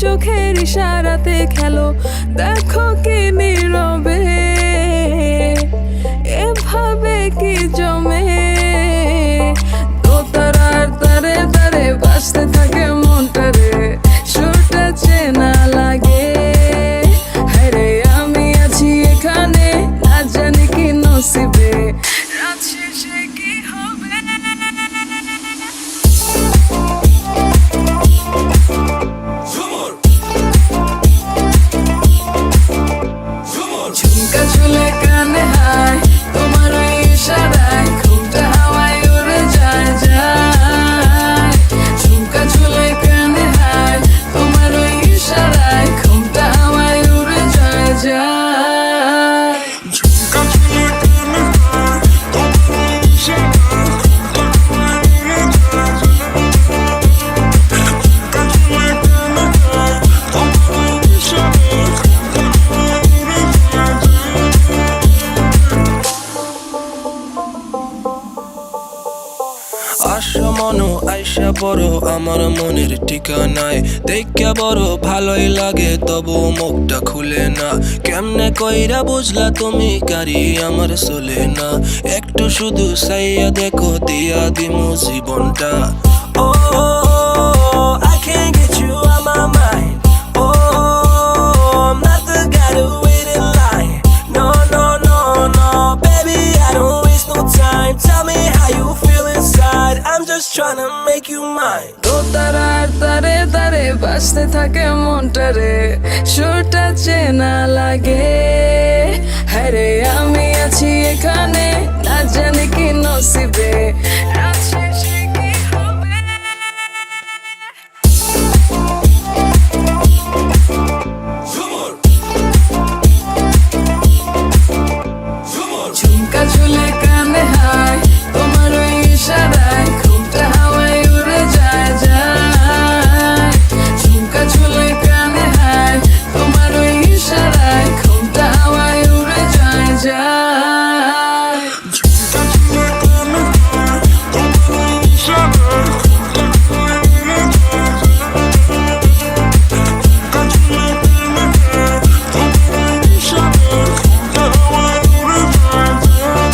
চোখের ইশারাতে খেলো, দেখো কি নীরবে এভাবে কি জমে। দোতারার তারে তারে বাজতে থাকে মনটারে, সুরটা চেনা লাগে। হ্যারে আমি আছি এখানে, না জানি কি নসিবে, রাত শেষে কি হবে। ঝুমকা ঝুলে কানে হায়, তোমার ওই ইশারায় ঘুমটা হাওয়ায় উড়ে যায় যায়। ঝুমকা ঝুলে কানে হায়, তোমার ওই ইশারায় ঘুমটা হাওয়ায় উড়ে যায় যায়। ঝুমকা ঝুলে কানে হায়, তোমার ওই ইশারায় ঘুমটা হাওয়ায় উড়ে যায় যায়। ঝুমকা ঝুলে কানে হায়, তোমার ওই ইশারায় ঘুমটা হাওয়ায় উড়ে যায় যায়। আসো মনো আইসা পড়ো আমার মনের ঠিকানায়, দেখা বড় ভালোই লাগে তবু মুখটা খুলে না। কেমনে কইরা বুঝলা তুমি কারি আমার চলে না, একটু শুধু চাইয়া দেখো দিয়া দিমু জীবনটা। ও I can't get you out my mind. Oh, I'm not the guy to wait in line. No, no, no, no, baby, I don't waste no time. Tell me how you feel inside. I'm just trying to make you mine. দোতারার তারে তারে বাজতে থাকে মনটারে, সুরটা চেনা লাগে। হ্যারে আমি আছি এখানে, না জানি কি নসিবে, রাত শেষে কি হবে। ঝুমকা ঝুলে কানে হায়, তোমার ওই ইশারায় ঘুমটা হাওয়ায় উড়ে যায় যায়। ঝুমকা ঝুলে কানে হায়, তোমার ওই ইশারায় ঘুমটা হাওয়ায় উড়ে যায় যায়। ঝুমকা ঝুলে কানে হায়, তোমার ওই ইশারায় ঘুমটা হাওয়ায় উড়ে যায় যায়। ঝুমকা ঝুলে কানে হায়, তোমার ওই ইশারায় ঘুমটা হাওয়ায় উড়ে যায় যায়।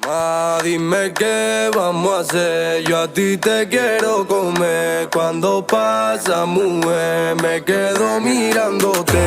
Ma, dime qué vamos a hacer, yo a ti te quiero comer. Cuando pasa, mujer, me quedo mirándote.